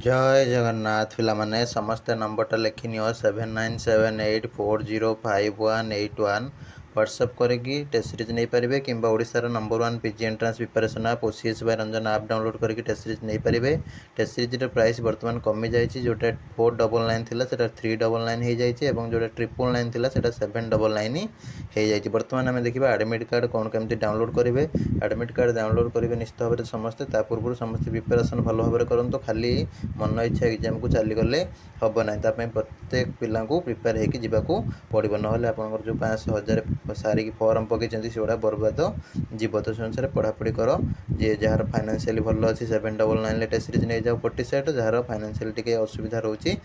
जय जगन्नाथ पिलामाने समस्ते नंबरटा लिखि नियो 7978405181 व्हाट्सएप करके टेस्ट सीरीज नहीं पारे कि ओडिशार नंबर 1 पीजी एंट्रांस प्रिपरेशन आप ओसीएस बाय रंजन आप डाउनलोड करके टेस्ट सीरीज नहीं पारे। टेस्ट सीरीज प्राइस बर्तमान कमी जाइए जोटा 499 थी 399 हो जाए और जोटा 999 थी 799 हो जाए। बर्तमान आम देखा एडमिट कार्ड कौन केमती डाउनलोड करेंगे। एडमिट कार्ड डाउनलोड करेंगे निश्चित भाव में समस्ते पूर्व समस्त प्रिपरेशन भल भाव में करूँ। खाली मन इच्छा एग्जाम को चलीगले हम ना प्रत्येक पिला प्रिपेयर होकर जावाक पड़ो ना आप जो 5,000 सारिक फॉर्म पकई से गुड़ा बर्बाद जीव। तो से अनुसार पढ़ापढ़ी कर जी जार फाइनेंशियली भल अच्छी 799 टेस्ट सीरीज नहीं जाओ 40 सेट जार फाइनेंशियल टी असुविधा रोचे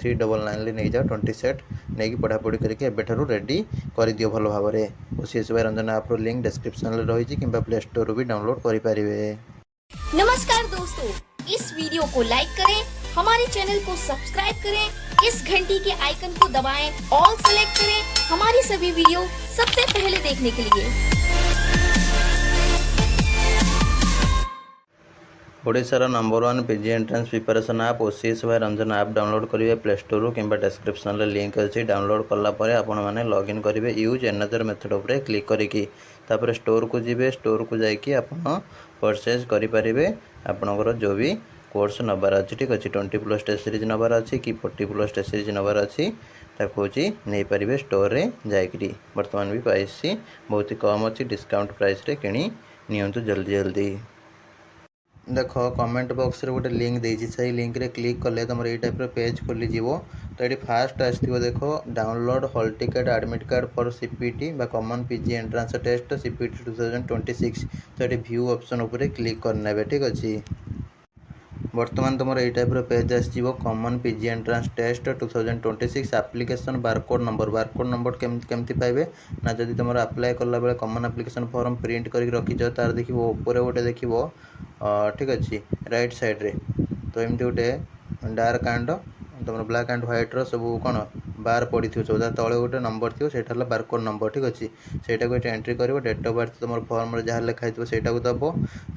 399 नहीं जाओ 20 सेट नहीं पढ़ापढ़ी करके एबेठारु रेडी कर दियो भल भाव में। OCS by Ranjan app link description में रही कि प्ले स्टोर भी डाउनलोड करें। नमस्कार दोस्तों, इस वीडियो को लाइक करें, हमारे चैनल को सब्सक्राइब करें, इस घंटी के आइकन को दबाएं, ऑल सेलेक्ट करें हमारी सभी वीडियो सबसे पहले देखने के लिए। ओडिशार नंबर 1 पीजी एंट्रांस प्रिपरेशन आप OCS by Ranjan app download करेंगे प्ले स्टोर कि डिस्क्रिप्शन में लिंक अच्छी। डाउनलोड कलापर आपण मैंने लॉगिन करेंगे यूज एनदर मेथड उपर क्लिक करके स्टोर को जी स्टोर को जाकि आप परचेज करेंगे आपणकर जो भी कोर्स नबार अच्छी। ठीक अच्छे 20+ टेस्ट सीरीज नबार अच्छी कि 40+ टेस्ट सीरीज नबार अच्छी ताकू नहीं पारे स्टोर रे जाकि। बर्तमान भी प्राइस बहुत ही कम अच्छी डिस्काउंट प्राइस रे किणी नियंतु जल्दी जल्दी। देख कमेंट बॉक्स रे गोटे लिंक देछि से लिंक रे क्लिक कले तुम ये टाइप पेज खोली जीवो। तो ये फास्ट आसो देख download hall ticket admit card for CPT बा common PG entrance test CPT 2026। तो ये व्यू ऑप्शन उपर क्लिक करने। ठीक अच्छे बर्तमान तुम ये टाइप पेज आसो common PG entrance test 2026 application barcode number केमती पाइबे ना जदि तुम अप्लाई कला बेले कॉमन एप्लिकेशन फॉर्म प्रिंट करके रखीच तार देख ऊपर गोटे देख। ठीक अच्छे राइट साइड रे तो एमती गोटे डार्क एंड तुम ब्लैक एंड व्हाइट रो सब कौन बार पड़ी थी सब तले गोटे नंबर थी से बारकोड नंबर। ठीक अच्छे सहीटा को एंट्री कर डेट ऑफ बर्थ तुम फॉर्म रे जहाँ लिखाई से दब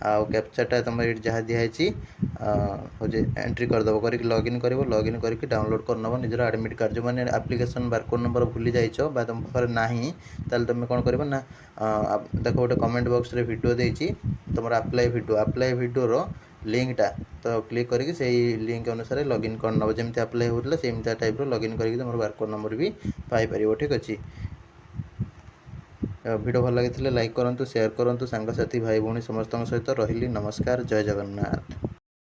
आउ कैप्चाटा तुम ये जहाँ दिखाई हूँ एंट्री करदेव कर लॉगिन कर लॉगिन करके डाउनलोड करनब निजर एडमिट कार्ड। जो मैंने एप्लिकेशन बारकोड नंबर भूली जाइछ बा तुम पाखे नहीं ताल तुम कौन कर ना देख गोटे कमेंट बॉक्स रे वीडियो देछि तुम अप्लाई वीडियो रो लिंकटा तो क्लिक करके से लिंक अनुसार लॉगिन करनब जमी अप्लाई होता सेम टाइप लॉगिन करके तुम बारकोड नंबर भी पाइपर। ठीक अच्छे वीडियो भल लगी लाइक करूँ शेयर करूँ सांगसाथी भाई भौणी समस्त सहित रही। नमस्कार जय जगन्नाथ।